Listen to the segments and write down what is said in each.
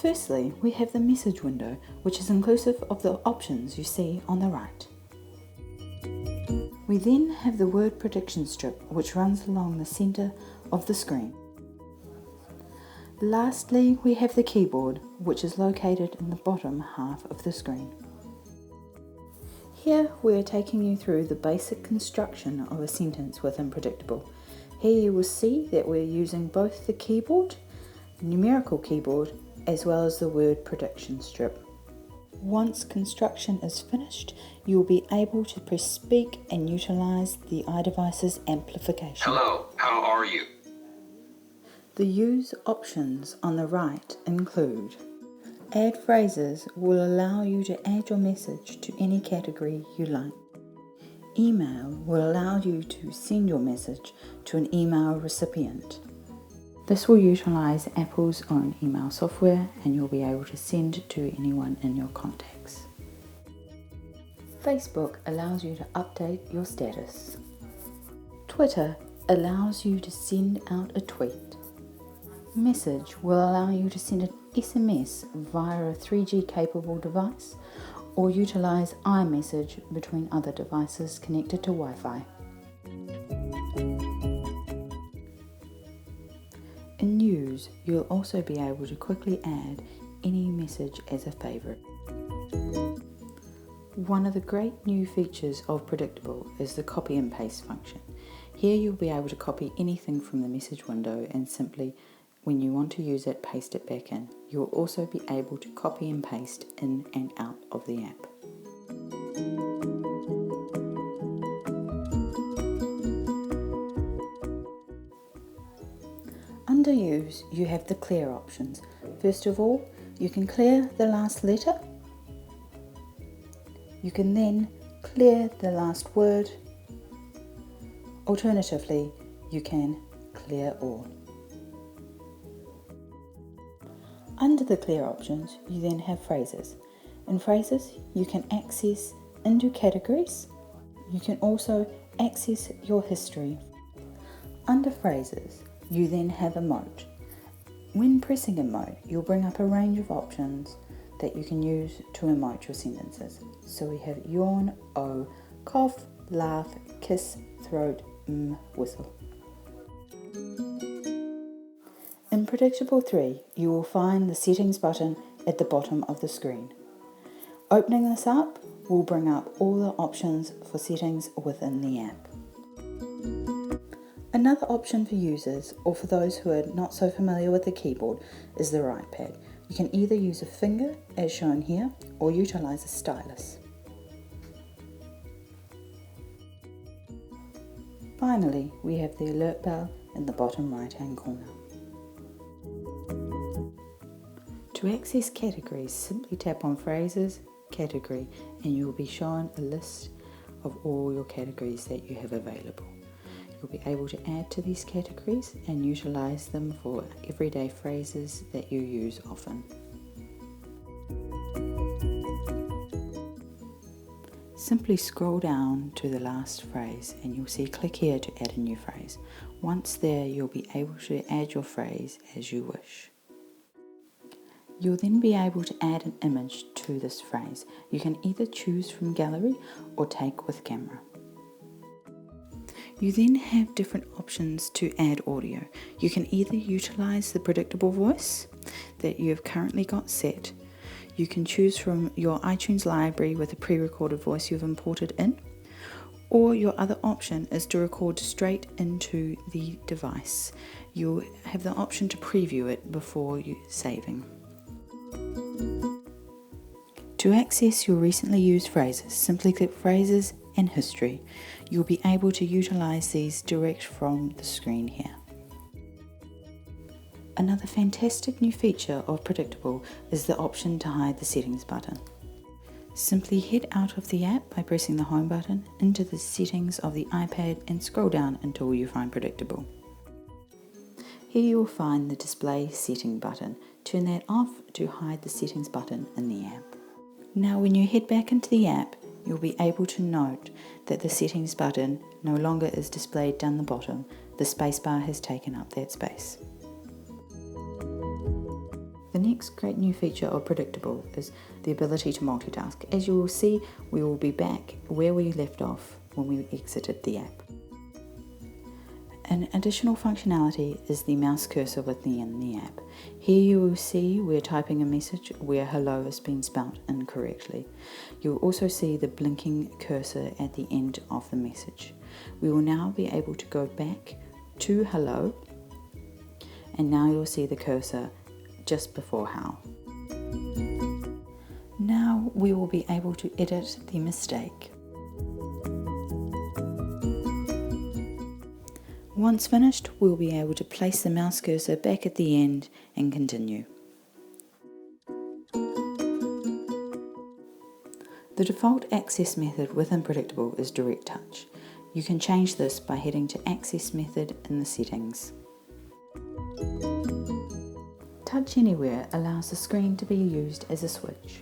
Firstly, we have the message window, which is inclusive of the options you see on the right. We then have the word prediction strip, which runs along the centre of the screen. Lastly, we have the keyboard, which is located in the bottom half of the screen. Here we are taking you through the basic construction of a sentence within Predictable. Here you will see that we're using both the keyboard, the numerical keyboard, as well as the word prediction strip. Once construction is finished, you will be able to press speak and utilise the iDevice's amplification. Hello, how are you? The use options on the right include: add phrases will allow you to add your message to any category you like. Email will allow you to send your message to an email recipient. This will utilise Apple's own email software and you'll be able to send to anyone in your contacts. Facebook allows you to update your status. Twitter allows you to send out a tweet. Message will allow you to send an SMS via a 3G capable device or utilise iMessage between other devices connected to Wi-Fi. In News, you'll also be able to quickly add any message as a favourite. One of the great new features of Predictable is the copy and paste function. Here you'll be able to copy anything from the message window and simply, when you want to use it, paste it back in. You'll also be able to copy and paste in and out of the app. Under Use, you have the clear options. First of all, you can clear the last letter. You can then clear the last word. Alternatively, you can clear all. Under the clear options, you then have phrases. In phrases, you can access into categories. You can also access your history. Under phrases, you then have emote. When pressing emote, you'll bring up a range of options that you can use to emote your sentences. So we have yawn, oh, cough, laugh, kiss, throat, whistle. In Predictable 3, you will find the settings button at the bottom of the screen. Opening this up will bring up all the options for settings within the app. Another option for users, or for those who are not so familiar with the keyboard, is the right pad. You can either use a finger, as shown here, or utilise a stylus. Finally, we have the alert bell in the bottom right-hand corner. To access categories, simply tap on Phrases, Category, and you will be shown a list of all your categories that you have available. You'll be able to add to these categories and utilise them for everyday phrases that you use often. Simply scroll down to the last phrase and you'll see click here to add a new phrase. Once there, you'll be able to add your phrase as you wish. You'll then be able to add an image to this phrase. You can either choose from gallery or take with camera. You then have different options to add audio. You can either utilise the Predictable voice that you have currently got set. You can choose from your iTunes library with a pre-recorded voice you've imported in, or your other option is to record straight into the device. You'll have the option to preview it before saving. To access your recently used phrases, simply click Phrases and History. You'll be able to utilise these direct from the screen here. Another fantastic new feature of Predictable is the option to hide the settings button. Simply head out of the app by pressing the home button into the settings of the iPad and scroll down until you find Predictable. Here you will find the display setting button. Turn that off to hide the settings button in the app. Now when you head back into the app, you'll be able to note that the settings button no longer is displayed down the bottom. The spacebar has taken up that space. The next great new feature of Predictable is the ability to multitask. As you will see, we will be back where we left off when we exited the app. An additional functionality is the mouse cursor within the app. Here you will see we're typing a message where hello has been spelt incorrectly. You'll also see the blinking cursor at the end of the message. We will now be able to go back to hello, and now you'll see the cursor just before how. Now we will be able to edit the mistake. Once finished, we'll be able to place the mouse cursor back at the end and continue. The default access method within Predictable is Direct Touch. You can change this by heading to Access Method in the settings. Touch Anywhere allows the screen to be used as a switch.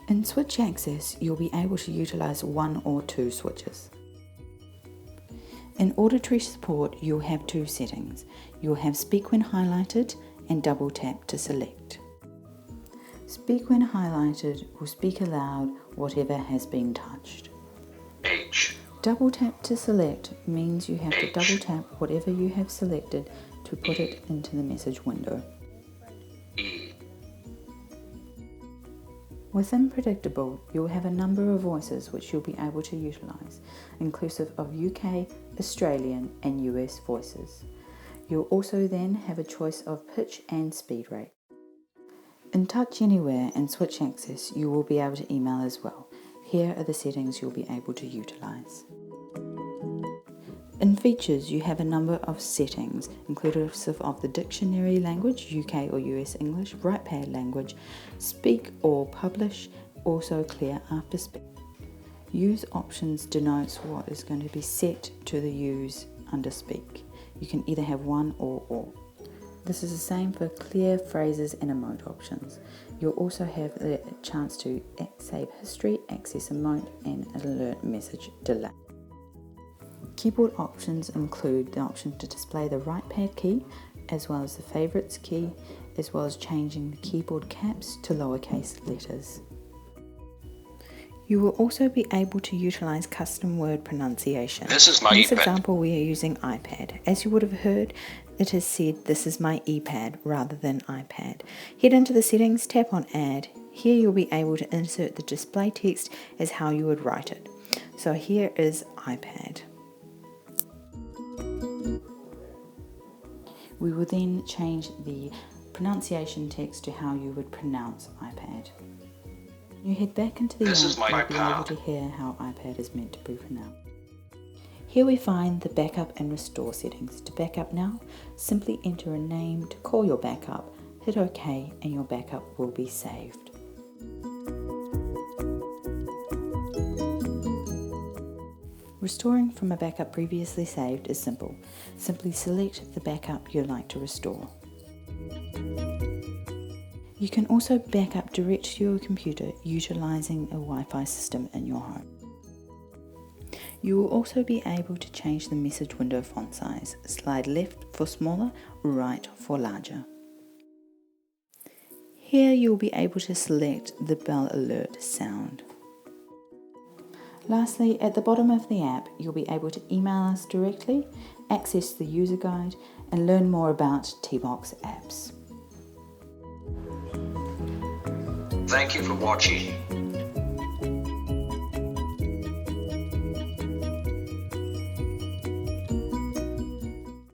In Switch Access, you'll be able to utilize one or two switches. In auditory support, you'll have two settings. You'll have Speak when highlighted and double tap to select. Speak when highlighted will speak aloud whatever has been touched. H. Double tap to select means you have to double tap whatever you have selected to put it into the message window. Within Predictable, you'll have a number of voices which you'll be able to utilise, inclusive of UK, Australian and US voices. You'll also then have a choice of pitch and speed rate. In Touch Anywhere and Switch Access, you will be able to email as well. Here are the settings you'll be able to utilise. In Features, you have a number of settings, inclusive of the dictionary language, UK or US English, write pad language, speak or publish, also clear after speak. Use options denotes what is going to be set to the use under speak. You can either have one or all. This is the same for clear phrases and emote options. You'll also have the chance to save history, access emote and alert message delay. Keyboard options include the option to display the right pad key, as well as the favourites key, as well as changing the keyboard caps to lowercase letters. You will also be able to utilise custom word pronunciation. This is my In this iPad. example, we are using iPad. As you would have heard, it has said this is my iPad rather than iPad. Head into the settings, tap on Add. Here you'll be able to insert the display text as how you would write it. So here is iPad. We will then change the pronunciation text to how you would pronounce iPad. You head back into the This is app, my you'll be able iPad. to hear how iPad is meant to be pronounced. Here we find the backup and restore settings. To back up now, simply enter a name to call your backup, hit OK and your backup will be saved. Restoring from a backup previously saved is simple. Simply select the backup you'd like to restore. You can also back up direct to your computer utilising a Wi-Fi system in your home. You will also be able to change the message window font size. Slide left for smaller, right for larger. Here you will be able to select the bell alert sound. Lastly, at the bottom of the app, you'll be able to email us directly, access the user guide, and learn more about T-Box apps. Thank you for watching.